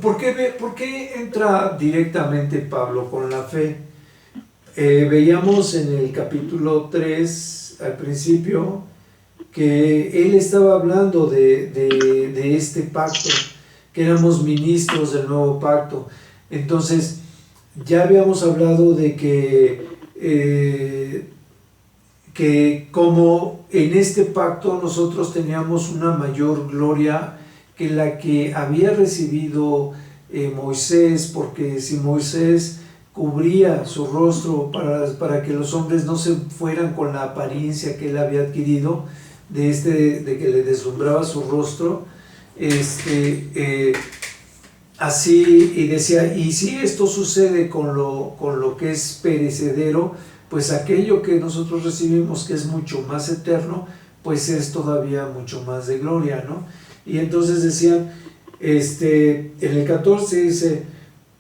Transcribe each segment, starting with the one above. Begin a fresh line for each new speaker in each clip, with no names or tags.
¿Por qué entra directamente Pablo con la fe? Veíamos en el capítulo 3 al principio que él estaba hablando de este pacto, que éramos ministros del nuevo pacto. Entonces ya habíamos hablado de que como en este pacto nosotros teníamos una mayor gloria que la que había recibido Moisés, porque si Moisés cubría su rostro para que los hombres no se fueran con la apariencia que él había adquirido, de que le deslumbraba su rostro, así, y decía, y si esto sucede con lo que es perecedero, pues aquello que nosotros recibimos, que es mucho más eterno, pues es todavía mucho más de gloria, ¿no? Y entonces decían, en el 14 dice,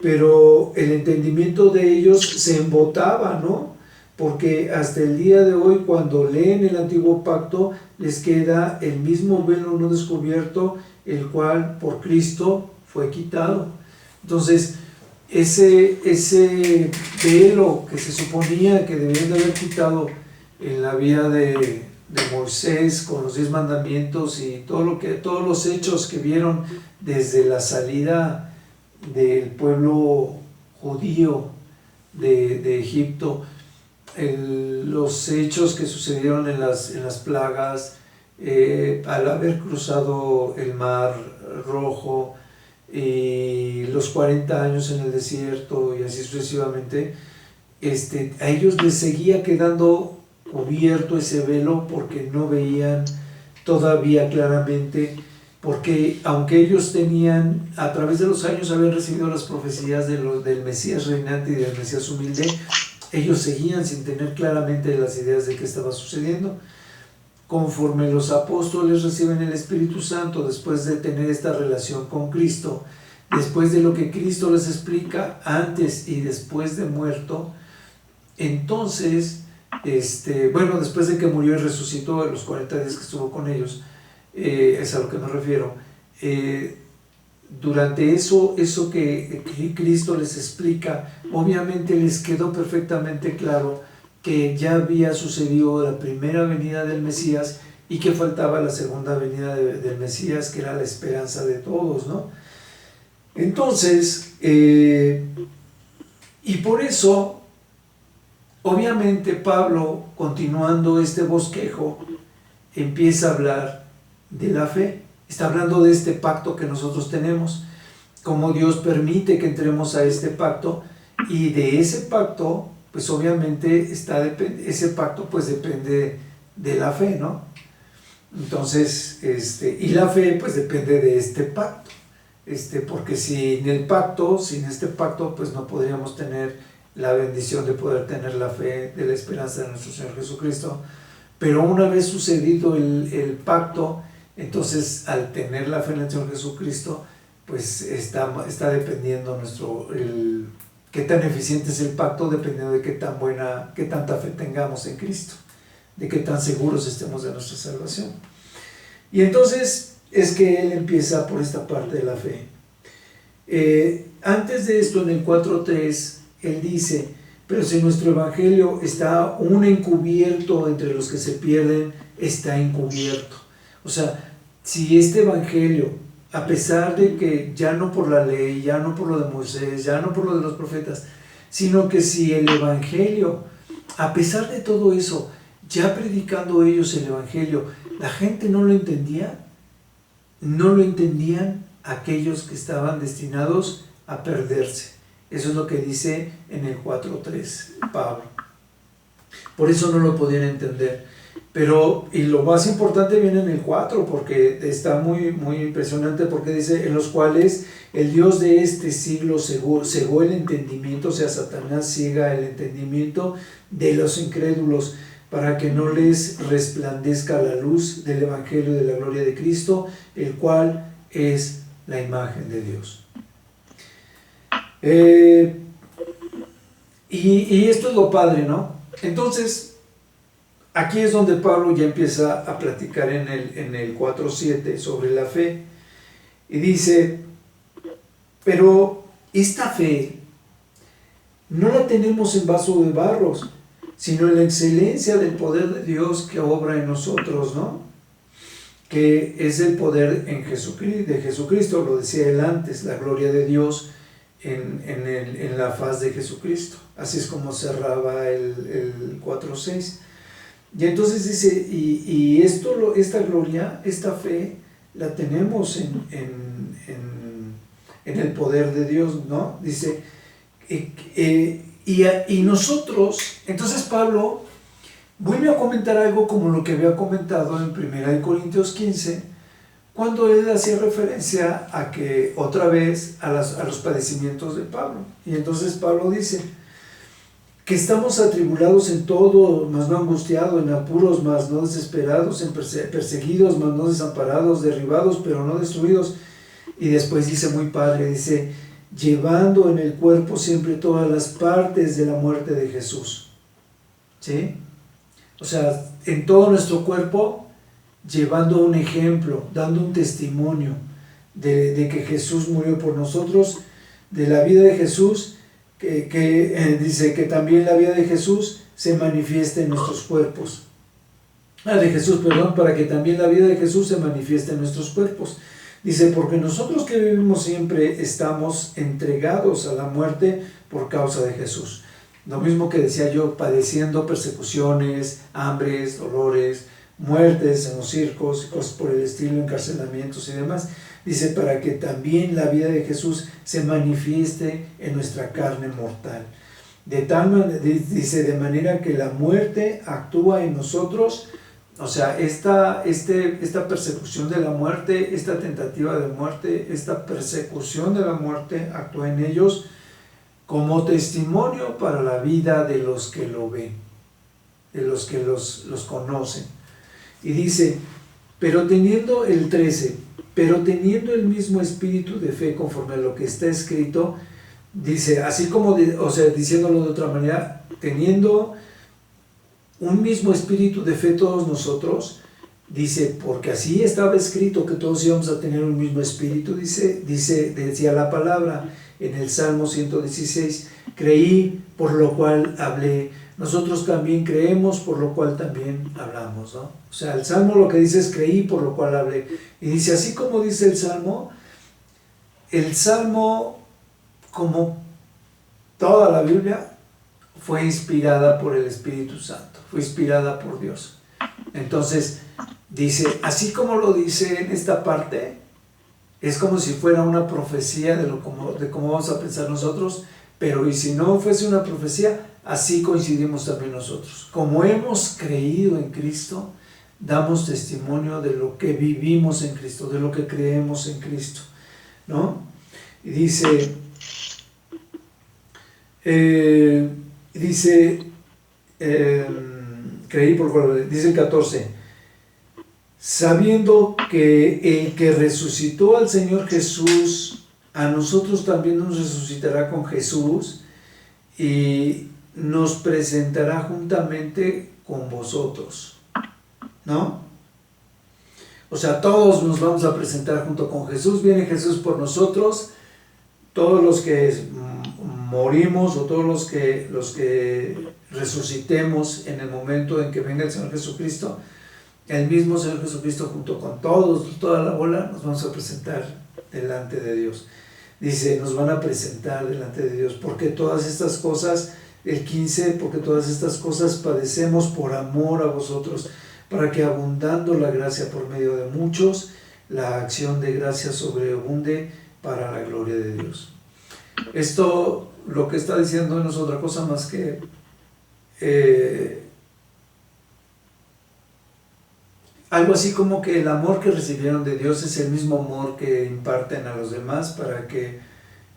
pero el entendimiento de ellos se embotaba, ¿no? Porque hasta el día de hoy, cuando leen el antiguo pacto, les queda el mismo velo no descubierto, el cual por Cristo fue quitado. Entonces, ese velo que se suponía que debían de haber quitado en la vida de Moisés con los 10 mandamientos y todos los hechos que vieron desde la salida del pueblo judío de Egipto, los hechos que sucedieron en las plagas, al haber cruzado el mar Rojo y los 40 años en el desierto y así sucesivamente, a ellos les seguía quedando cubierto ese velo porque no veían todavía claramente, porque aunque ellos tenían, a través de los años habían recibido las profecías del Mesías reinante y del Mesías humilde, ellos seguían sin tener claramente las ideas de qué estaba sucediendo. Conforme los apóstoles reciben el Espíritu Santo después de tener esta relación con Cristo, después de lo que Cristo les explica antes y después de muerto, entonces, después de que murió y resucitó, en los 40 días que estuvo con ellos, es a lo que me refiero, durante eso que Cristo les explica, obviamente les quedó perfectamente claro que ya había sucedido la primera venida del Mesías y que faltaba la segunda venida del Mesías, que era la esperanza de todos, ¿no? Entonces, y por eso, obviamente Pablo, continuando este bosquejo, empieza a hablar de la fe. Está hablando de este pacto que nosotros tenemos, cómo Dios permite que entremos a este pacto, y de ese pacto, pues obviamente ese pacto pues depende de la fe, ¿no? Entonces, y la fe pues depende de este pacto, porque sin este pacto, pues no podríamos tener la bendición de poder tener la fe de la esperanza de nuestro Señor Jesucristo. Pero una vez sucedido el pacto, entonces al tener la fe en el Señor Jesucristo, pues está dependiendo qué tan eficiente es el pacto, dependiendo de qué tanta fe tengamos en Cristo, de qué tan seguros estemos de nuestra salvación. Y entonces es que él empieza por esta parte de la fe. Antes de esto, en el 4.3, él dice, pero si nuestro evangelio está aún encubierto entre los que se pierden, está encubierto. O sea, si este evangelio, a pesar de que ya no por la ley, ya no por lo de Moisés, ya no por lo de los profetas, sino que si el evangelio, a pesar de todo eso, ya predicando ellos el evangelio, la gente no lo entendía, no lo entendían aquellos que estaban destinados a perderse. Eso es lo que dice en el 4.3 Pablo. Por eso no lo podían entender. Y lo más importante viene en el 4, porque está muy, muy impresionante, porque dice, en los cuales el Dios de este siglo cegó el entendimiento, o sea, Satanás ciega el entendimiento de los incrédulos, para que no les resplandezca la luz del evangelio de la gloria de Cristo, el cual es la imagen de Dios. Y esto es lo padre, ¿no? Entonces, aquí es donde Pablo ya empieza a platicar en el 4.7 sobre la fe. Y dice, Pero esta fe no la tenemos en vaso de barros, sino en la excelencia del poder de Dios que obra en nosotros, ¿no? Que es el poder en Jesucristo, de Jesucristo, lo decía él antes, la gloria de Dios en la faz de Jesucristo. Así es como cerraba el 4:6. Y entonces dice, esta gloria, esta fe, la tenemos en el poder de Dios, ¿no? Dice, y nosotros, entonces Pablo vuelve a comentar algo como lo que había comentado en 1 Corintios 15, cuando él hacía referencia a que otra vez a los padecimientos de Pablo. Y entonces Pablo dice que estamos atribulados en todo, mas no angustiados, en apuros, mas no desesperados, en perseguidos, mas no desamparados, derribados, pero no destruidos. Y después dice muy padre, dice, llevando en el cuerpo siempre todas las partes de la muerte de Jesús. ¿Sí? O sea, en todo nuestro cuerpo, llevando un ejemplo, dando un testimonio de que Jesús murió por nosotros, de la vida de Jesús, dice que también la vida de Jesús se manifieste en nuestros cuerpos. De Jesús, perdón, para que también la vida de Jesús se manifieste en nuestros cuerpos. Dice, porque nosotros que vivimos siempre estamos entregados a la muerte por causa de Jesús. Lo mismo que decía yo, padeciendo persecuciones, hambres, dolores, muertes en los circos, cosas por el estilo, encarcelamientos y demás. Dice, para que también la vida de Jesús se manifieste en nuestra carne mortal. De tal manera, dice, de manera que la muerte actúa en nosotros. O sea, esta persecución de la muerte, esta tentativa de muerte, esta persecución de la muerte actúa en ellos como testimonio para la vida de los que lo ven, de los que los conocen. Y dice, pero teniendo el mismo espíritu de fe conforme a lo que está escrito, dice, así como, diciéndolo de otra manera, teniendo un mismo espíritu de fe todos nosotros, dice, porque así estaba escrito que todos íbamos a tener un mismo espíritu, decía la palabra en el Salmo 116, creí, por lo cual hablé. Nosotros también creemos, por lo cual también hablamos, ¿no? O sea, el Salmo lo que dice es creí, por lo cual hablé. Y dice, así como dice el Salmo, como toda la Biblia, fue inspirada por el Espíritu Santo, fue inspirada por Dios. Entonces, dice, así como lo dice en esta parte, es como si fuera una profecía de cómo vamos a pensar nosotros, pero y si no fuese una profecía, así coincidimos también nosotros. Como hemos creído en Cristo, damos testimonio de lo que vivimos en Cristo, de lo que creemos en Cristo, ¿no? Y dice, creí por cual, dice el 14, sabiendo que el que resucitó al Señor Jesús, a nosotros también nos resucitará con Jesús y nos presentará juntamente con vosotros, ¿no? O sea, todos nos vamos a presentar junto con Jesús. Viene Jesús por nosotros, todos los que morimos o todos los que resucitemos en el momento en que venga el Señor Jesucristo, el mismo Señor Jesucristo junto con toda la bola, nos vamos a presentar delante de Dios. Dice, nos van a presentar delante de Dios, porque todas estas cosas, el 15, porque todas estas cosas padecemos por amor a vosotros, para que abundando la gracia por medio de muchos, la acción de gracia sobreabunde para la gloria de Dios. Esto, lo que está diciendo no es otra cosa más que algo así como que el amor que recibieron de Dios es el mismo amor que imparten a los demás, para que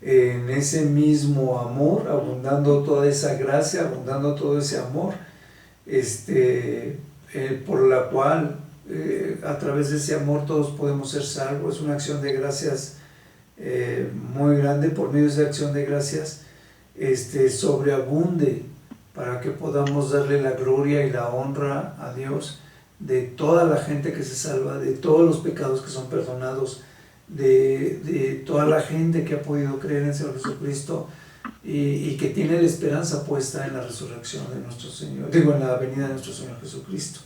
en ese mismo amor, abundando toda esa gracia, abundando todo ese amor, por la cual a través de ese amor todos podemos ser salvos. Es una acción de gracias muy grande. Por medio de esa acción de gracias sobreabunde, para que podamos darle la gloria y la honra a Dios de toda la gente que se salva, de todos los pecados que son perdonados de toda la gente que ha podido creer en el Señor Jesucristo y que tiene la esperanza puesta en la resurrección de nuestro Señor, en la venida de nuestro Señor Jesucristo.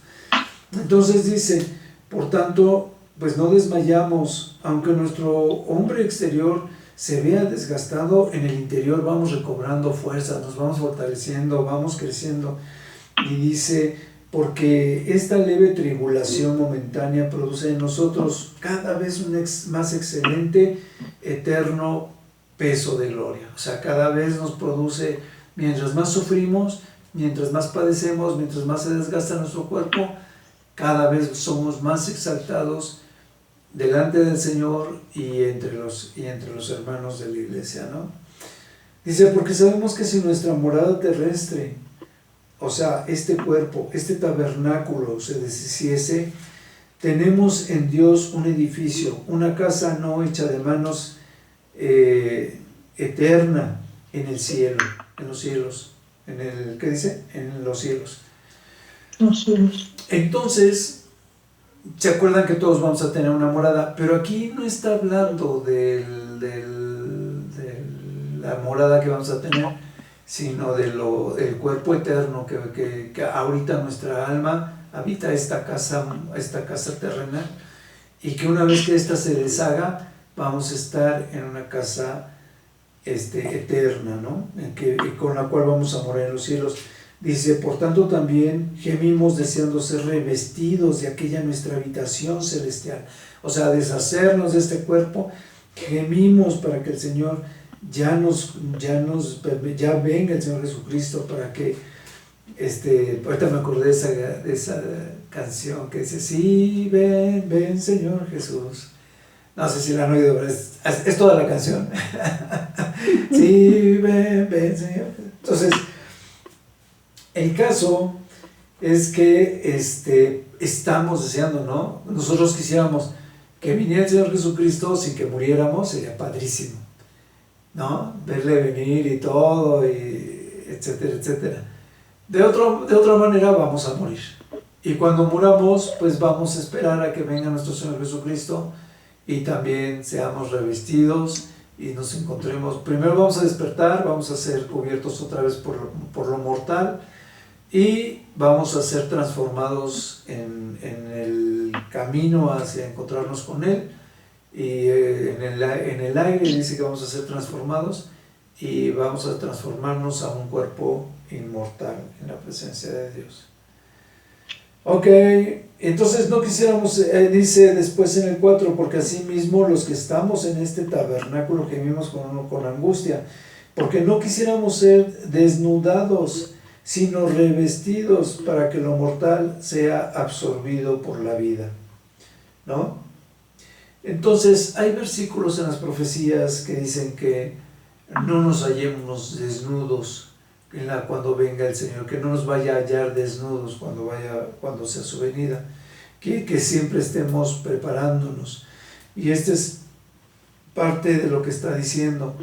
Entonces dice, por tanto, pues no desmayamos, aunque nuestro hombre exterior se vea desgastado, en el interior vamos recobrando fuerzas, nos vamos fortaleciendo, vamos creciendo. Y dice, porque esta leve tribulación momentánea produce en nosotros cada vez un más excelente, eterno peso de gloria. O sea, cada vez nos produce, mientras más sufrimos, mientras más padecemos, mientras más se desgasta nuestro cuerpo, cada vez somos más exaltados delante del Señor y entre los hermanos de la iglesia, ¿no? Dice, porque sabemos que si nuestra morada terrestre, o sea, este cuerpo, este tabernáculo se deshiciese, tenemos en Dios un edificio, una casa no hecha de manos, eterna en el cielo, en los cielos, ¿qué dice? En los cielos.
Los cielos.
Entonces, ¿se acuerdan que todos vamos a tener una morada? Pero aquí no está hablando de la morada que vamos a tener, sino del cuerpo eterno que ahorita nuestra alma habita esta casa terrenal, y que una vez que ésta se deshaga, vamos a estar en una casa eterna, ¿no? Con la cual vamos a morar en los cielos. Dice, por tanto también gemimos deseando ser revestidos de aquella nuestra habitación celestial. O sea, deshacernos de este cuerpo, gemimos para que el Señor ya venga el Señor Jesucristo, para que, ahorita me acordé de esa canción que dice, sí, ven Señor Jesús. No sé si la han oído, pero es toda la canción. Sí, ven Señor. Entonces, el caso es que estamos deseando, ¿no? Nosotros quisiéramos que viniera el Señor Jesucristo sin que muriéramos, sería padrísimo, ¿no? Verle venir y todo, y etcétera, etcétera. De otra manera vamos a morir. Y cuando muramos, pues vamos a esperar a que venga nuestro Señor Jesucristo y también seamos revestidos y nos encontremos. Primero vamos a despertar, vamos a ser cubiertos otra vez por lo mortal, y vamos a ser transformados en el camino hacia encontrarnos con Él, y en el aire dice que vamos a ser transformados y vamos a transformarnos a un cuerpo inmortal en la presencia de Dios. Ok, entonces no quisiéramos, dice después en el 4, porque asimismo los que estamos en este tabernáculo gemimos con angustia, porque no quisiéramos ser desnudados, sino revestidos, para que lo mortal sea absorbido por la vida, ¿no? Entonces hay versículos en las profecías que dicen que no nos hallemos desnudos cuando venga el Señor, que no nos vaya a hallar desnudos cuando sea su venida, que siempre estemos preparándonos. Y esta es parte de lo que está diciendo,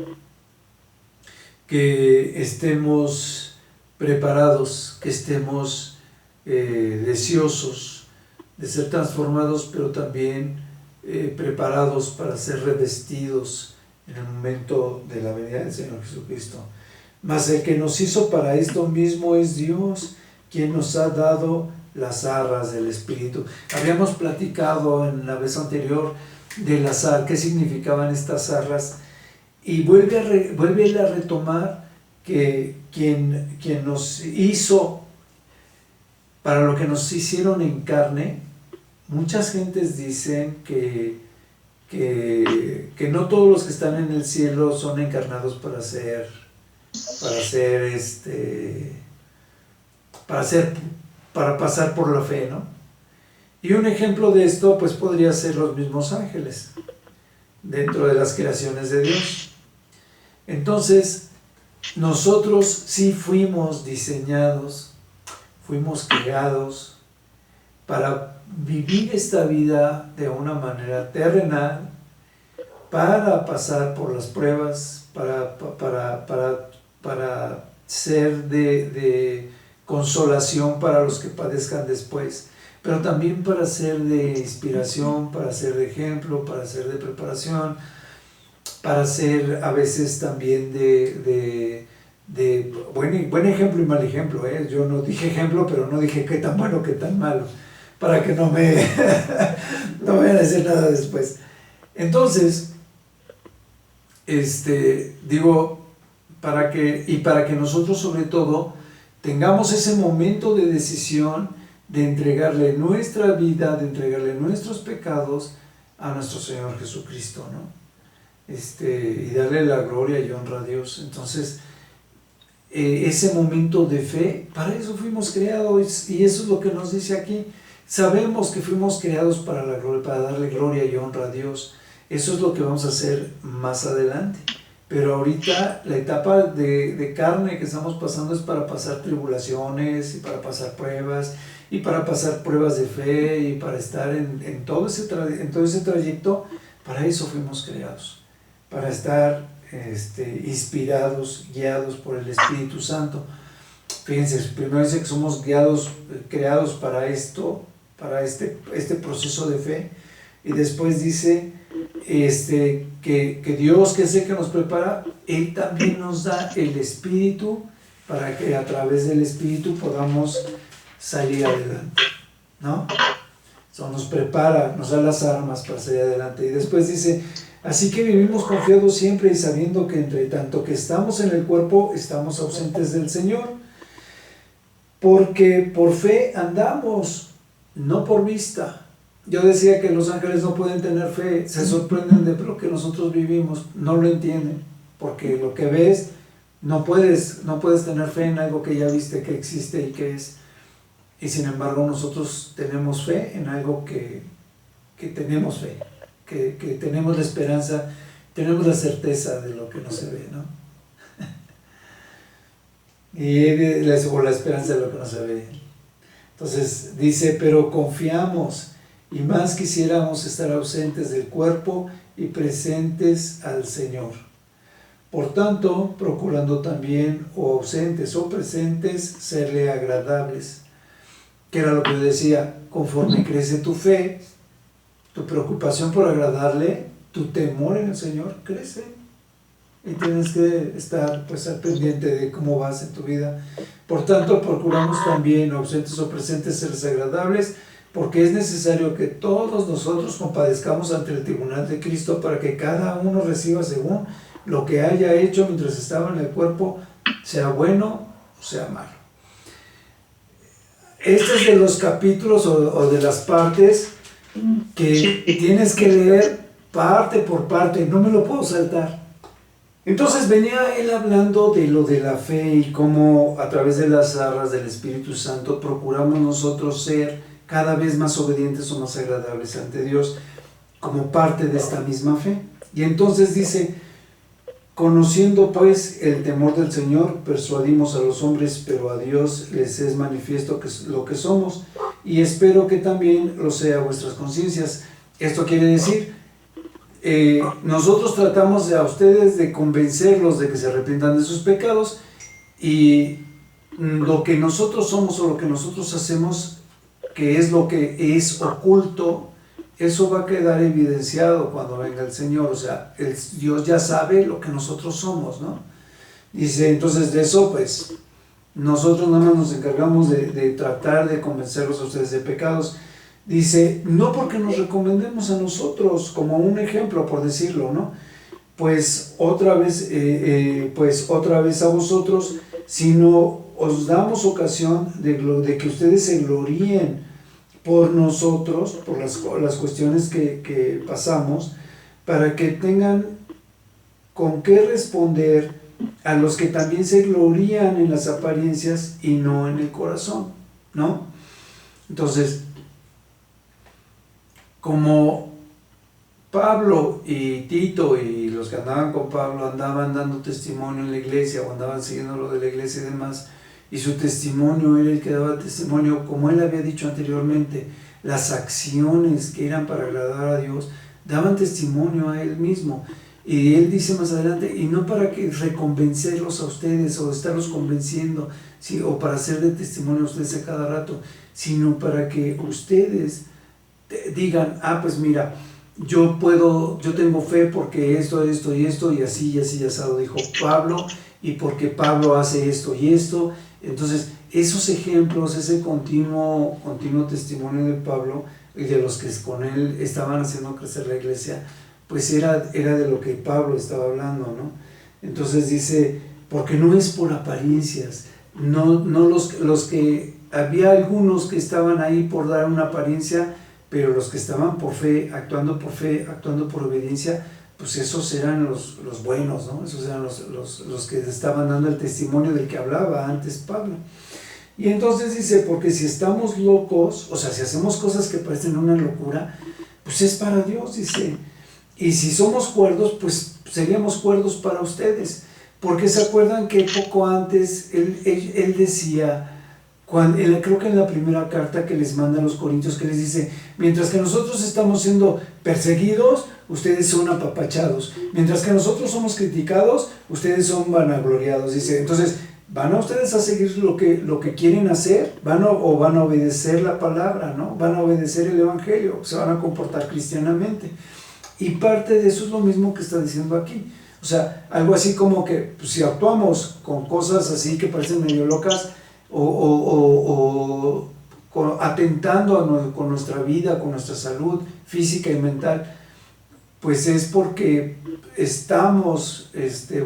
que estemos preparados, que estemos deseosos de ser transformados, pero también preparados para ser revestidos en el momento de la venida del Señor Jesucristo. Mas el que nos hizo para esto mismo es Dios, quien nos ha dado las arras del Espíritu. Habíamos platicado en la vez anterior de las arras, qué significaban estas arras, y vuelve a retomar que quien nos hizo, para lo que nos hicieron en carne. Muchas gentes dicen que no todos los que están en el cielo son encarnados para pasar por la fe, ¿no? Y un ejemplo de esto pues podría ser los mismos ángeles dentro de las creaciones de Dios. Entonces, nosotros sí fuimos diseñados, fuimos creados para vivir esta vida de una manera terrenal, para pasar por las pruebas, para ser de consolación para los que padezcan después, pero también para ser de inspiración, para ser de ejemplo, para ser de preparación, para ser a veces también de buen ejemplo y mal ejemplo, ¿eh? Yo no dije ejemplo, pero no dije qué tan bueno, qué tan malo, para que no me vayan a decir nada después. Entonces, digo, para que nosotros sobre todo tengamos ese momento de decisión de entregarle nuestra vida, de entregarle nuestros pecados a nuestro Señor Jesucristo, ¿no? Y darle la gloria y honra a Dios. Entonces, ese momento de fe, para eso fuimos creados, y eso es lo que nos dice aquí. Sabemos que fuimos creados para la gloria, para darle gloria y honra a Dios. Eso es lo que vamos a hacer más adelante. Pero ahorita la etapa de carne que estamos pasando es para pasar tribulaciones y para pasar pruebas y para pasar pruebas de fe y para estar en todo ese trayecto. Para eso fuimos creados, para estar inspirados, guiados por el Espíritu Santo. Fíjense, primero dice que somos creados para esto, para este proceso de fe, y después dice que Dios, que es el que nos prepara, Él también nos da el Espíritu para que a través del Espíritu podamos salir adelante, ¿no? Nos prepara, nos da las armas para salir adelante. Y después dice, así que vivimos confiados siempre y sabiendo que entre tanto que estamos en el cuerpo, estamos ausentes del Señor, porque por fe andamos, no por vista. Yo decía que los ángeles no pueden tener fe, se sorprenden de lo que nosotros vivimos, no lo entienden, porque lo que ves, no puedes tener fe en algo que ya viste que existe y que es. Y sin embargo nosotros tenemos fe en algo que tenemos fe, que tenemos la esperanza, tenemos la certeza de lo que no se ve, ¿no? O la esperanza de lo que no se ve. Entonces dice, pero confiamos, y más quisiéramos estar ausentes del cuerpo y presentes al Señor. Por tanto, procurando también, o ausentes o presentes, serle agradables. Que era lo que yo decía, conforme crece tu fe, tu preocupación por agradarle, tu temor en el Señor crece. Y tienes que estar al pendiente de cómo vas en tu vida. Por tanto, procuramos también, ausentes o presentes, serles agradables, porque es necesario que todos nosotros compadezcamos ante el tribunal de Cristo para que cada uno reciba según lo que haya hecho mientras estaba en el cuerpo, sea bueno o sea malo. Este es de los capítulos o de las partes que tienes que leer parte por parte, no me lo puedo saltar. Entonces venía él hablando de lo de la fe y cómo a través de las arras del Espíritu Santo procuramos nosotros ser cada vez más obedientes o más agradables ante Dios como parte de esta misma fe. Y entonces dice, conociendo pues el temor del Señor, persuadimos a los hombres, pero a Dios les es manifiesto que es lo que somos, y espero que también lo sea vuestras conciencias. Esto quiere decir, nosotros tratamos a ustedes de convencerlos de que se arrepientan de sus pecados, y lo que nosotros somos o lo que nosotros hacemos, que es lo que es oculto, eso va a quedar evidenciado cuando venga el Señor. O sea, Dios ya sabe lo que nosotros somos, ¿no? Dice, entonces de eso, pues, nosotros nada más nos encargamos de tratar de convencerlos a ustedes de pecados. Dice, no porque nos recomendemos a nosotros como un ejemplo, por decirlo, ¿no? Pues otra vez a vosotros, sino os damos ocasión de que ustedes se gloríen por nosotros, por las cuestiones que pasamos, para que tengan con qué responder a los que también se glorían en las apariencias y no en el corazón, ¿no? Entonces, como Pablo y Tito y los que andaban con Pablo andaban dando testimonio en la iglesia o andaban siguiendo lo de la iglesia y demás, y su testimonio era el que daba testimonio, como él había dicho anteriormente, las acciones que eran para agradar a Dios daban testimonio a él mismo. Y él dice más adelante, y no para que reconvencerlos a ustedes o estarlos convenciendo, ¿sí? O para hacer de testimonio a ustedes a cada rato, sino para que ustedes digan, pues mira, yo tengo fe porque esto y esto, y así, asado, dijo Pablo, y porque Pablo hace esto y esto. Entonces, esos ejemplos, ese continuo testimonio de Pablo y de los que con él estaban haciendo crecer la iglesia, pues era de lo que Pablo estaba hablando, ¿no? Entonces dice, porque no es por apariencias, no los que, había algunos que estaban ahí por dar una apariencia, pero los que estaban por fe, actuando por obediencia, pues esos eran los buenos, ¿no? Esos eran los que estaban dando el testimonio del que hablaba antes Pablo. Y entonces dice, porque si estamos locos, o sea, si hacemos cosas que parecen una locura, pues es para Dios, dice. Y si somos cuerdos, pues seríamos cuerdos para ustedes. Porque se acuerdan que poco antes él decía, creo que en la primera carta que les manda a los Corintios, que les dice, mientras que nosotros estamos siendo perseguidos, ustedes son apapachados. Mientras que nosotros somos criticados, ustedes son vanagloriados. Dice, entonces, ¿van a ustedes a seguir lo que quieren hacer? ¿Van a obedecer la palabra, ¿no? ¿Van a obedecer el evangelio? ¿Se van a comportar cristianamente? Y parte de eso es lo mismo que está diciendo aquí. O sea, algo así como que pues, si actuamos con cosas así que parecen medio locas o atentando con nuestra vida, con nuestra salud física y mental, pues es porque estamos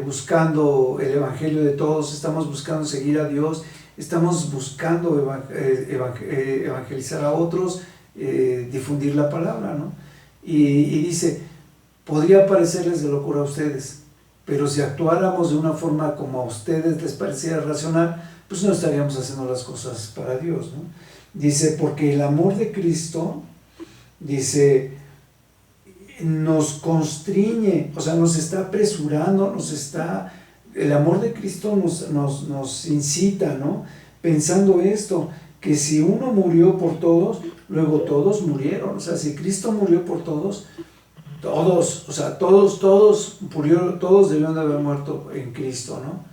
buscando el evangelio de todos, estamos buscando seguir a Dios, estamos buscando evangelizar a otros, difundir la palabra, ¿no? Y dice, podría parecerles de locura a ustedes, pero si actuáramos de una forma como a ustedes les pareciera racional, pues no estaríamos haciendo las cosas para Dios, ¿no? Dice, porque el amor de Cristo, dice, nos constriñe, o sea, nos está apresurando, el amor de Cristo nos incita, ¿no? Pensando esto, que si uno murió por todos, luego todos murieron. O sea, si Cristo murió por todos, todos murieron, todos debieron de haber muerto en Cristo, ¿no?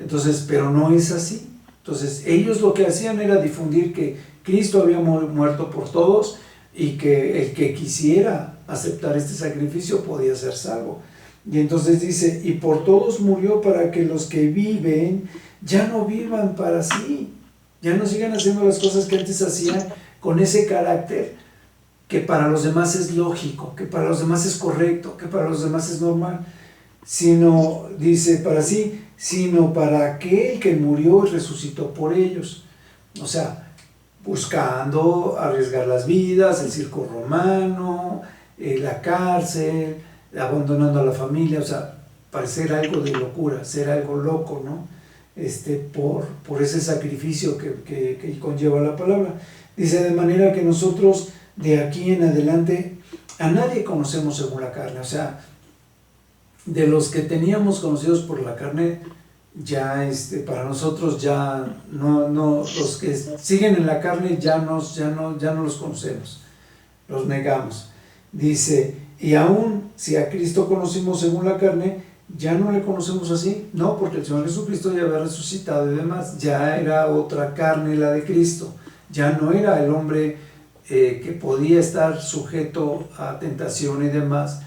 Entonces, pero no es así. Entonces, ellos lo que hacían era difundir que Cristo había muerto por todos y que el que quisiera aceptar este sacrificio podía ser salvo. Y entonces dice, y por todos murió para que los que viven ya no vivan para sí, ya no sigan haciendo las cosas que antes hacían con ese carácter que para los demás es lógico, que para los demás es correcto, que para los demás es normal, sino, dice, sino para aquel que murió y resucitó por ellos. O sea, buscando arriesgar las vidas, el circo romano, la cárcel, abandonando a la familia, o sea, parecer algo de locura, ser algo loco, ¿no? Por ese sacrificio que conlleva la palabra. Dice, de manera que nosotros de aquí en adelante a nadie conocemos según la carne. O sea, de los que teníamos conocidos por la carne, ya para nosotros ya no, los que siguen en la carne ya no los conocemos, los negamos. Dice, y aún si a Cristo conocimos según la carne, ya no le conocemos así, no, porque el Señor Jesucristo ya había resucitado y demás, ya era otra carne la de Cristo, ya no era el hombre que podía estar sujeto a tentación y demás,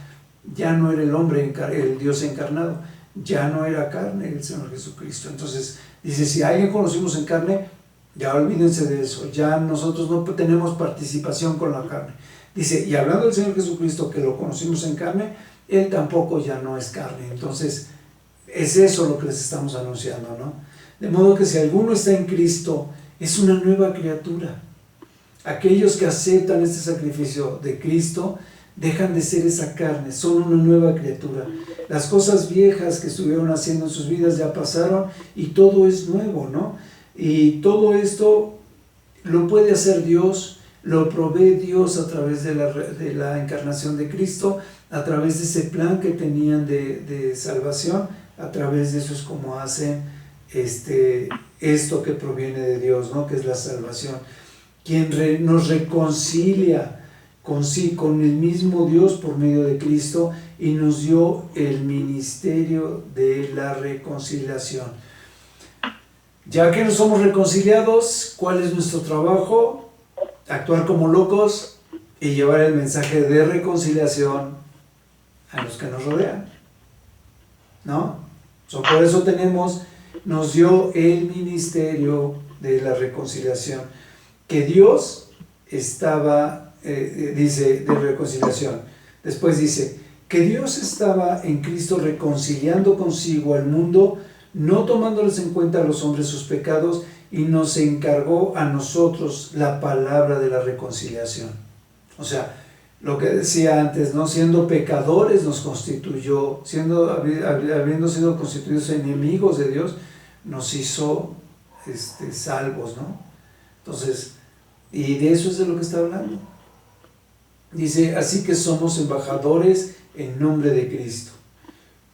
ya no era el hombre, el Dios encarnado, ya no era carne el Señor Jesucristo. Entonces dice, si a alguien conocimos en carne, ya olvídense de eso, ya nosotros no tenemos participación con la carne. Dice, y hablando del Señor Jesucristo que lo conocimos en carne, Él tampoco ya no es carne. Entonces es eso lo que les estamos anunciando, ¿no? De modo que si alguno está en Cristo, es una nueva criatura. Aquellos que aceptan este sacrificio de Cristo dejan de ser esa carne, son una nueva criatura. Las cosas viejas que estuvieron haciendo en sus vidas ya pasaron y todo es nuevo, ¿no? Y todo esto lo puede hacer Dios, lo provee Dios a través de la encarnación de Cristo, a través de ese plan que tenían de salvación, a través de eso es como hacen esto que proviene de Dios, ¿no? Que es la salvación. Quien nos reconcilia con el mismo Dios por medio de Cristo y nos dio el ministerio de la reconciliación. Ya que no somos reconciliados, ¿cuál es nuestro trabajo? Actuar como locos y llevar el mensaje de reconciliación a los que nos rodean, ¿no? Por eso nos dio el ministerio de la reconciliación, que Dios estaba, dice, de reconciliación. Después dice, que Dios estaba en Cristo reconciliando consigo al mundo, no tomándoles en cuenta a los hombres sus pecados, y nos encargó a nosotros la palabra de la reconciliación. O sea, lo que decía antes, ¿no? Siendo pecadores nos constituyó, habiendo sido constituidos enemigos de Dios, nos hizo salvos, ¿no? Entonces, y de eso es de lo que está hablando. Dice, así que somos embajadores en nombre de Cristo,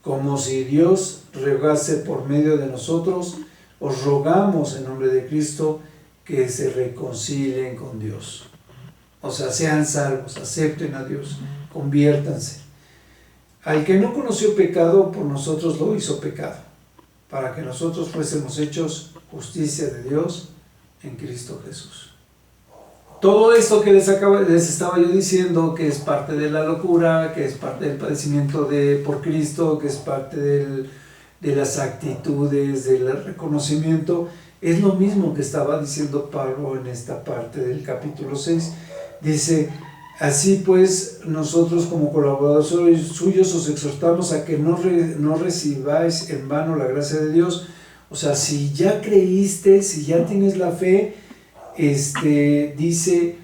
como si Dios rogase por medio de nosotros. Os rogamos en nombre de Cristo que se reconcilien con Dios. O sea, sean salvos, acepten a Dios, conviértanse. Al que no conoció pecado, por nosotros lo hizo pecado, para que nosotros fuésemos hechos justicia de Dios en Cristo Jesús. Todo esto que les estaba yo diciendo, que es parte de la locura, que es parte del padecimiento por Cristo, que es parte de las actitudes, del reconocimiento, es lo mismo que estaba diciendo Pablo en esta parte del capítulo 6. Dice, así pues, nosotros como colaboradores suyos os exhortamos a que no recibáis en vano la gracia de Dios. O sea, si ya creíste, si ya tienes la fe, dice,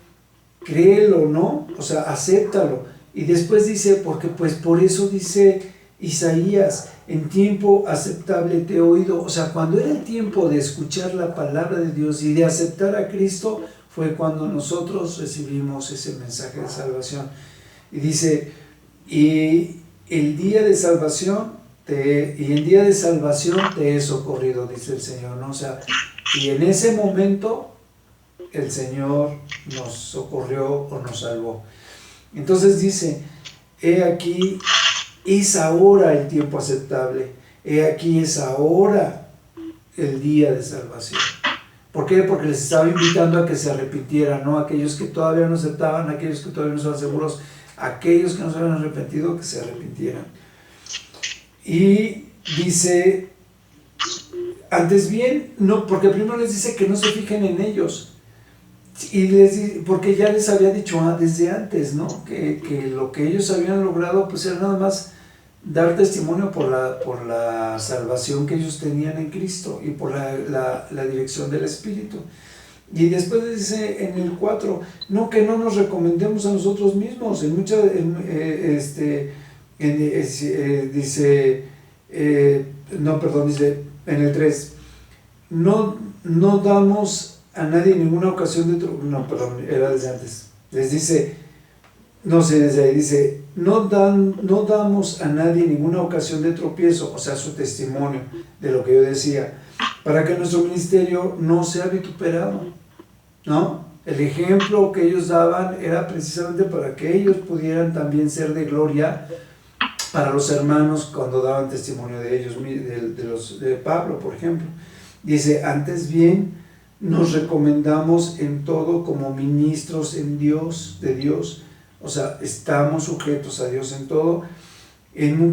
créelo, ¿no? O sea, acéptalo. Y después dice, porque pues por eso dice Isaías, en tiempo aceptable te he oído. O sea, cuando era el tiempo de escuchar la palabra de Dios y de aceptar a Cristo, fue cuando nosotros recibimos ese mensaje de salvación. Y dice, y el día de salvación te he socorrido, dice el Señor, ¿no? O sea, y en ese momento el Señor nos socorrió o nos salvó. Entonces dice, he aquí, es ahora el tiempo aceptable, he aquí es ahora el día de salvación. ¿Por qué? Porque les estaba invitando a que se arrepintieran, ¿no? Aquellos que todavía no aceptaban, aquellos que todavía no estaban seguros, aquellos que no se habían arrepentido, que se arrepintieran. Y dice, antes bien, no, porque primero les dice que no se fijen en ellos, y porque ya les había dicho desde antes, ¿no? Que lo que ellos habían logrado pues era nada más dar testimonio por la salvación que ellos tenían en Cristo y por la dirección del Espíritu. Y después dice en el 4, no, que no nos recomendemos a nosotros mismos. Dice en el 3, no damos a nadie ninguna ocasión de era desde antes. Les dice, desde ahí dice, no damos a nadie ninguna ocasión de tropiezo, o sea, su testimonio de lo que yo decía, para que nuestro ministerio no sea vituperado, ¿no? El ejemplo que ellos daban era precisamente para que ellos pudieran también ser de gloria para los hermanos cuando daban testimonio de ellos, de Pablo, por ejemplo. Dice, antes bien, nos recomendamos en todo como ministros de Dios, o sea, estamos sujetos a Dios en todo,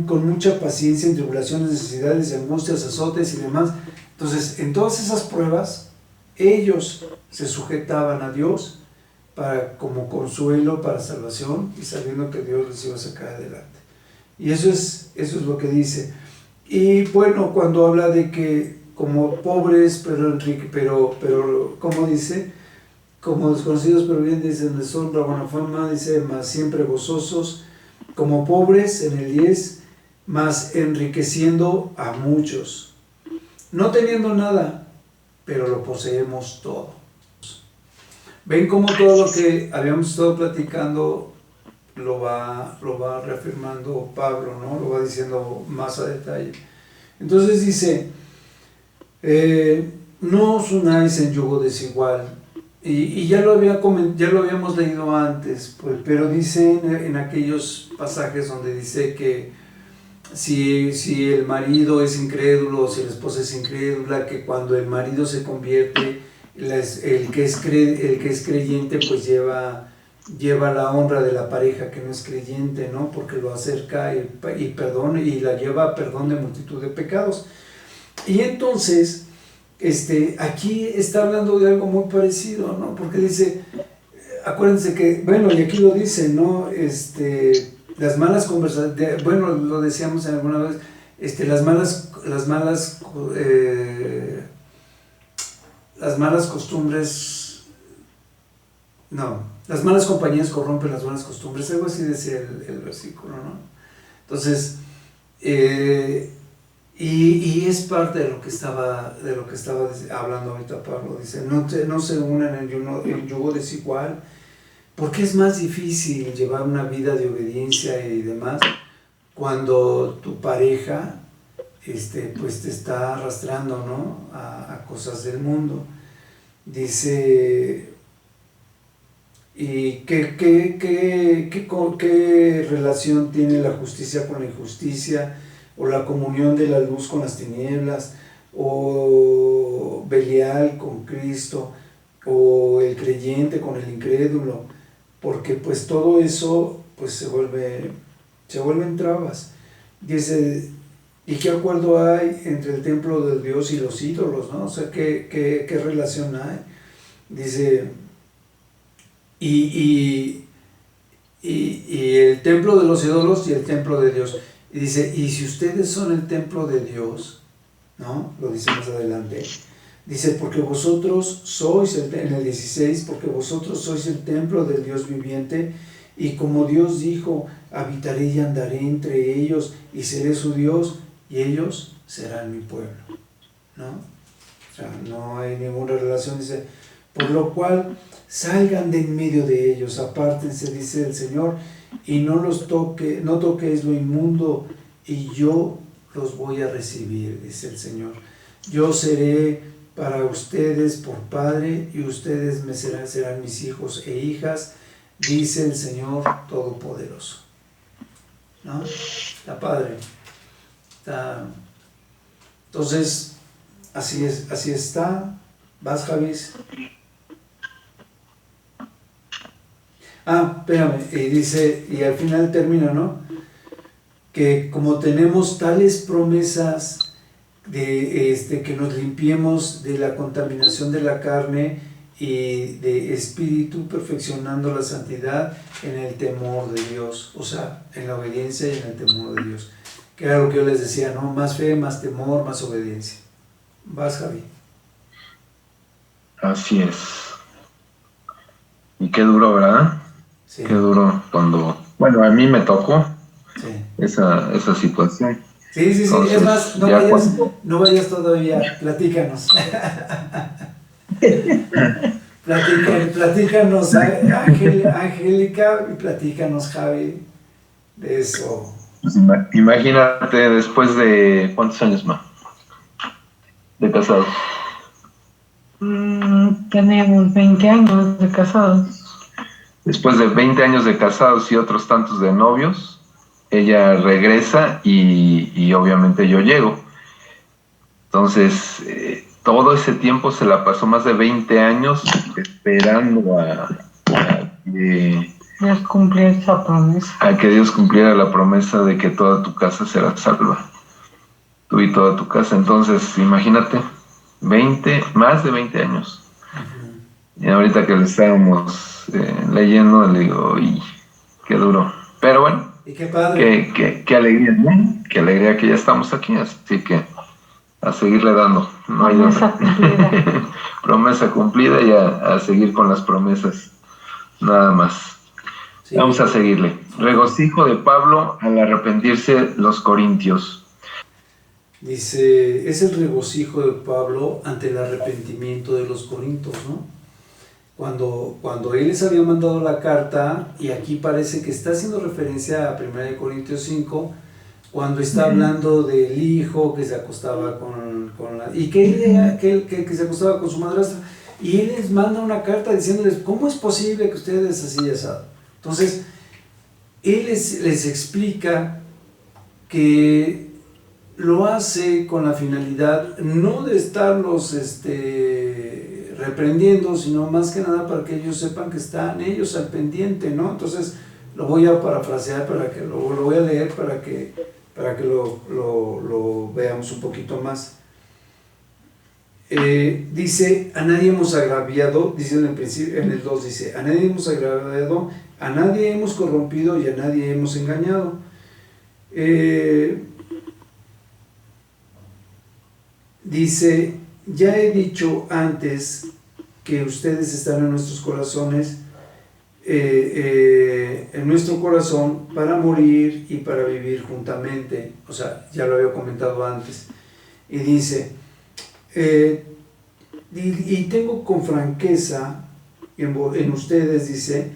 con mucha paciencia en tribulaciones, necesidades, angustias, azotes y demás. Entonces, en todas esas pruebas, ellos se sujetaban a Dios como consuelo para salvación y sabiendo que Dios les iba a sacar adelante. Y eso es lo que dice. Y bueno, cuando habla de que como pobres, pero ¿cómo dice? Como desconocidos, pero bien, dice, deshonra, buena fama, dice, más siempre gozosos, como pobres, en el 10, más enriqueciendo a muchos, no teniendo nada, pero lo poseemos todo. Ven cómo todo lo que habíamos estado platicando lo va reafirmando Pablo, ¿no? Lo va diciendo más a detalle. Entonces dice, no os unáis en yugo desigual y ya ya lo habíamos leído antes, pues, pero dice en aquellos pasajes donde dice que si el marido es incrédulo, si la esposa es incrédula, que cuando el marido se convierte, el que es creyente pues lleva la honra de la pareja que no es creyente, ¿no? Porque lo acerca y perdona, y la lleva a perdón de multitud de pecados. Y entonces, aquí está hablando de algo muy parecido, ¿no? Porque dice, acuérdense que, bueno, y aquí lo dice, ¿no? Las malas conversaciones, bueno, lo decíamos en alguna vez, las malas costumbres, no, las malas compañías corrompen las buenas costumbres, algo así decía el versículo, ¿no? Entonces, y es parte de lo que estaba hablando ahorita Pablo, dice, no se unan en yugo desigual, porque es más difícil llevar una vida de obediencia y demás cuando tu pareja pues te está arrastrando, ¿no? a cosas del mundo. Dice, ¿y qué relación tiene la justicia con la injusticia? O la comunión de la luz con las tinieblas, o Belial con Cristo, o el creyente con el incrédulo, porque pues todo eso pues se vuelven trabas. Dice, ¿y qué acuerdo hay entre el templo de Dios y los ídolos, ¿no? O sea, ¿qué relación hay? Dice, y el templo de los ídolos y el templo de Dios. Y dice, y si ustedes son el templo de Dios, ¿no? Lo dice más adelante. Dice, porque vosotros sois, en el 16, porque vosotros sois el templo del Dios viviente, y como Dios dijo, habitaré y andaré entre ellos, y seré su Dios, y ellos serán mi pueblo, ¿no? O sea, no hay ninguna relación, dice, por lo cual salgan de en medio de ellos, apártense, dice el Señor, y no toquéis lo inmundo, y yo los voy a recibir, dice el Señor. Yo seré para ustedes por padre, y ustedes serán mis hijos e hijas, dice el Señor Todopoderoso. ¿No? Está padre. Entonces, así está. ¿Vas, Javis? Espérame, y dice, y al final termina, ¿no? Que como tenemos tales promesas de que nos limpiemos de la contaminación de la carne y de espíritu, perfeccionando la santidad en el temor de Dios, o sea, en la obediencia y en el temor de Dios, que era lo que yo les decía, ¿no? Más fe, más temor, más obediencia. Vas, Javi.
Así es. Y qué duro, ¿verdad?
Sí.
Qué duro cuando, bueno, a mí me tocó esa situación.
Sí, entonces, es más, no vayas todavía, platícanos. Platícanos, Angélica, y platícanos, Javi, de eso.
Pues imagínate, después de, ¿cuántos años más? De casados.
Tenemos 20 años de casados.
Después de 20 años de casados y otros tantos de novios, ella regresa y obviamente yo llego. Entonces, todo ese tiempo se la pasó, más de 20 años esperando a que
Dios cumpliera esa promesa.
A que Dios cumpliera la promesa de que toda tu casa será salva. Tú y toda tu casa. Entonces, imagínate, más de 20 años. Y ahorita que lo estábamos leyendo, le digo, uy, qué duro. Pero bueno,
y qué padre.
Qué alegría, ¿no? Qué alegría que ya estamos aquí, así que a seguirle dando. No hay
Promesa cumplida.
Promesa cumplida y a seguir con las promesas. Nada más. Sí. Vamos a seguirle. Regocijo de Pablo al arrepentirse los corintios.
Dice, es el regocijo de Pablo ante el arrepentimiento de los corintios, ¿no? Cuando él les había mandado la carta, y aquí parece que está haciendo referencia a 1 Corintios 5, cuando está hablando del hijo que se acostaba con la... y que se acostaba con su madrastra, y él les manda una carta diciéndoles, ¿cómo es posible que ustedes así asado? Entonces, él les explica que lo hace con la finalidad no de estarlos reprendiendo, sino más que nada para que ellos sepan que están ellos al pendiente, ¿no? Entonces, lo voy a parafrasear, para que lo voy a leer para que lo veamos un poquito más. Dice, a nadie hemos agraviado, dice en el principio, en el 2 dice, a nadie hemos agraviado, a nadie hemos corrompido y a nadie hemos engañado. Dice, ya he dicho antes que ustedes están en nuestros corazones, en nuestro corazón para morir y para vivir juntamente. O sea, ya lo había comentado antes. Y dice, y tengo con franqueza en ustedes, dice,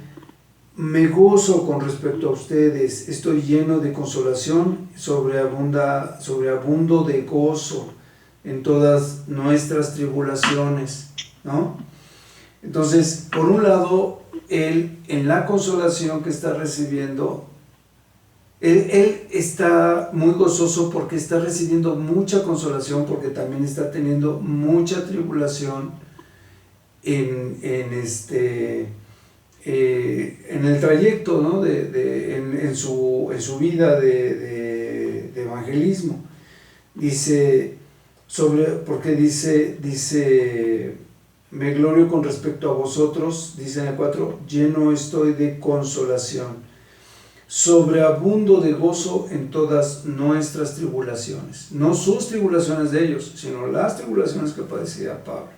me gozo con respecto a ustedes, estoy lleno de consolación, sobreabundo de gozo en todas nuestras tribulaciones, ¿no? Entonces, por un lado, él, en la consolación que está recibiendo, él está muy gozoso porque está recibiendo mucha consolación, porque también está teniendo mucha tribulación en el trayecto, ¿no? en su vida de evangelismo. Dice, porque dice, me glorio con respecto a vosotros, dice en el 4, lleno estoy de consolación, sobreabundo de gozo en todas nuestras tribulaciones. No sus tribulaciones de ellos, sino las tribulaciones que padecía Pablo.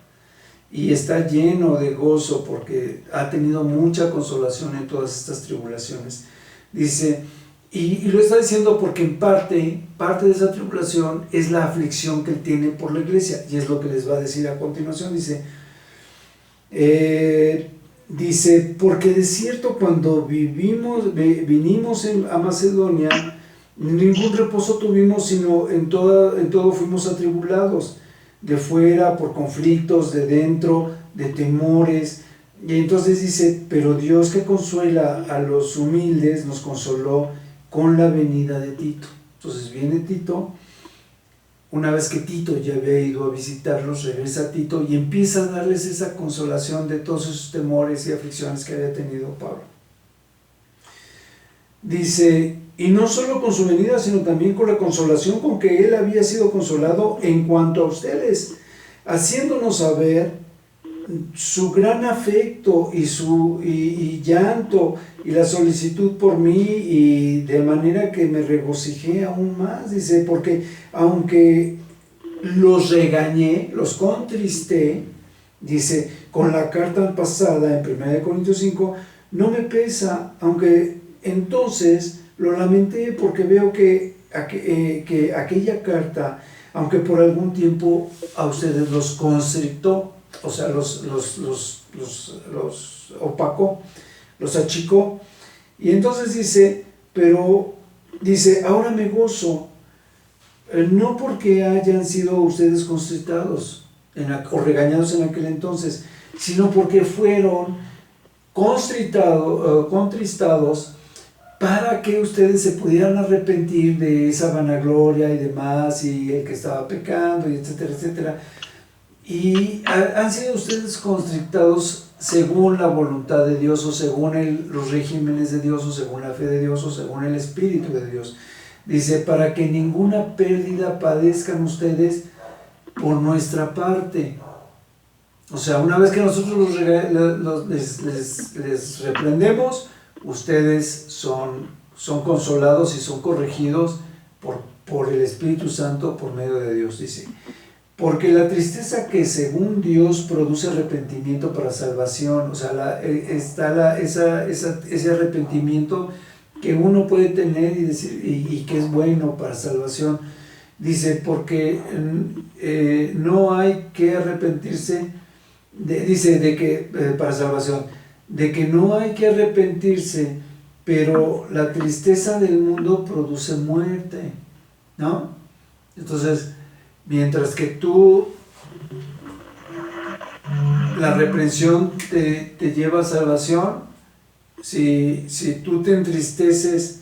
Y está lleno de gozo porque ha tenido mucha consolación en todas estas tribulaciones. Dice, y lo está diciendo porque en parte de esa tribulación es la aflicción que él tiene por la iglesia. Y es lo que les va a decir a continuación. Dice, porque de cierto cuando vinimos a Macedonia, ningún reposo tuvimos, sino en todo fuimos atribulados, de fuera por conflictos, de dentro, de temores. Y entonces dice, pero Dios que consuela a los humildes nos consoló con la venida de Tito. Entonces viene Tito. Una vez que Tito ya había ido a visitarlos, regresa Tito y empieza a darles esa consolación de todos esos temores y aflicciones que había tenido Pablo. Dice, y no solo con su venida, sino también con la consolación con que él había sido consolado en cuanto a ustedes, haciéndonos saber su gran afecto y llanto y la solicitud por mí, y de manera que me regocijé aún más. Dice, porque aunque los regañé, los contristé, dice, con la carta pasada en 1 Corintios 5, no me pesa, aunque entonces lo lamenté porque veo que aquella carta, aunque por algún tiempo a ustedes los constrictó, o sea, los opacó, los achicó. Y entonces dice, ahora me gozo, no porque hayan sido ustedes constrictados o regañados en aquel entonces, sino porque fueron contristados para que ustedes se pudieran arrepentir de esa vanagloria y demás, y el que estaba pecando, y etcétera, etcétera. Y han sido ustedes constrictados según la voluntad de Dios, o según los regímenes de Dios, o según la fe de Dios, o según el Espíritu de Dios. Dice, para que ninguna pérdida padezcan ustedes por nuestra parte. O sea, una vez que nosotros les reprendemos, ustedes son consolados y son corregidos por el Espíritu Santo por medio de Dios. Dice, porque la tristeza que según Dios produce arrepentimiento para salvación, o sea, ese arrepentimiento que uno puede tener y decir, y que es bueno para salvación. Dice, porque no hay que arrepentirse, para salvación, de que no hay que arrepentirse, pero la tristeza del mundo produce muerte, ¿no? Entonces, mientras que tú la reprensión te lleva a salvación. Si tú te entristeces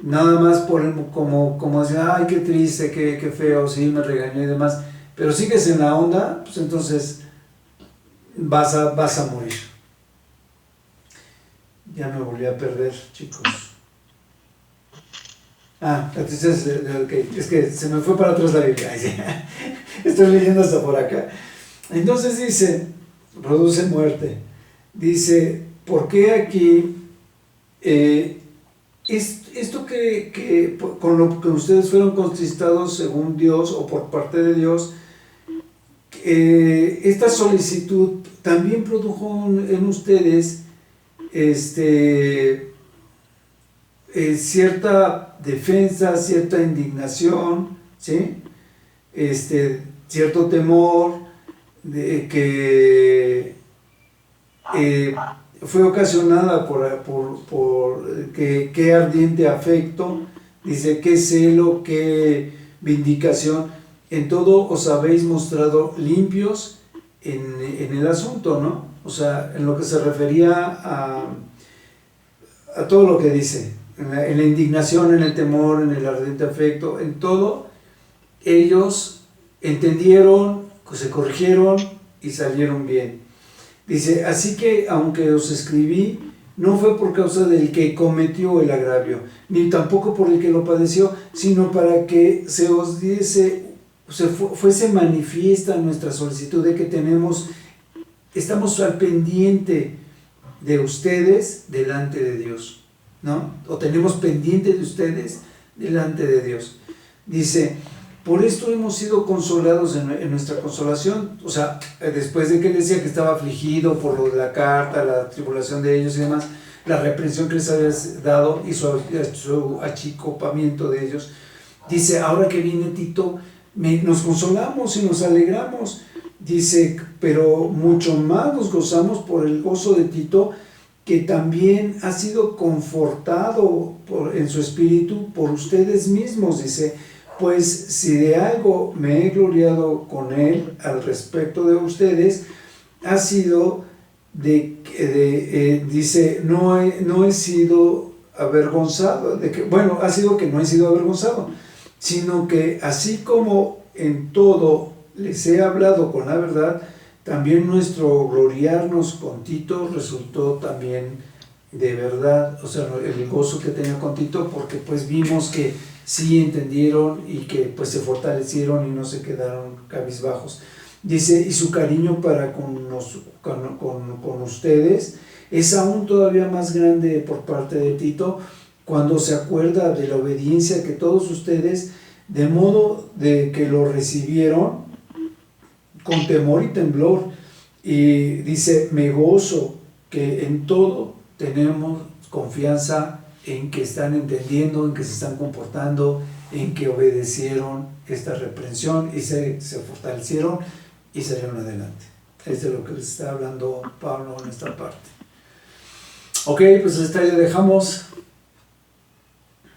nada más como decir, ay, qué triste, qué feo, sí, me regañó y demás, pero sigues en la onda, pues entonces vas a morir. Ya me volví a perder, chicos. La tristeza, okay. Es que se me fue para atrás la Biblia. Estoy leyendo hasta por acá. Entonces dice, produce muerte. Dice, ¿por qué aquí esto que con lo que ustedes fueron conquistados según Dios o por parte de Dios, esta solicitud también produjo en ustedes cierta defensa, cierta indignación, ¿sí? Cierto temor de que fue ocasionada por qué ardiente afecto, dice, qué celo, qué vindicación, en todo os habéis mostrado limpios en el asunto, ¿no? O sea, en lo que se refería a todo lo que dice, en la indignación, en el temor, en el ardiente afecto, en todo, ellos entendieron, se corrigieron y salieron bien. Dice, así que aunque os escribí, no fue por causa del que cometió el agravio, ni tampoco por el que lo padeció, sino para que se os fuese manifiesta nuestra solicitud de que estamos al pendiente de ustedes delante de Dios, ¿no? O tenemos pendiente de ustedes delante de Dios. Dice, por esto hemos sido consolados en nuestra consolación. O sea, después de que él decía que estaba afligido por lo de la carta, la tribulación de ellos y demás, la reprensión que les había dado y su achicopamiento de ellos, dice, ahora que viene Tito, nos consolamos y nos alegramos. Dice, pero mucho más nos gozamos por el gozo de Tito, que también ha sido confortado en su espíritu por ustedes mismos. Dice, pues si de algo me he gloriado con él al respecto de ustedes, ha sido dice, no he sido avergonzado, ha sido que no he sido avergonzado, sino que así como en todo les he hablado con la verdad, también nuestro gloriarnos con Tito resultó también de verdad, o sea, el gozo que tenía con Tito, porque pues vimos que sí entendieron y que pues se fortalecieron y no se quedaron cabizbajos. Dice, y su cariño para con ustedes es aún todavía más grande por parte de Tito, cuando se acuerda de la obediencia que todos ustedes, de modo de que lo recibieron con temor y temblor. Y dice, me gozo que en todo tenemos confianza en que están entendiendo, en que se están comportando, en que obedecieron esta reprensión y se fortalecieron y salieron adelante. Es de lo que les está hablando Pablo en esta parte. Ok, pues hasta ahí le dejamos.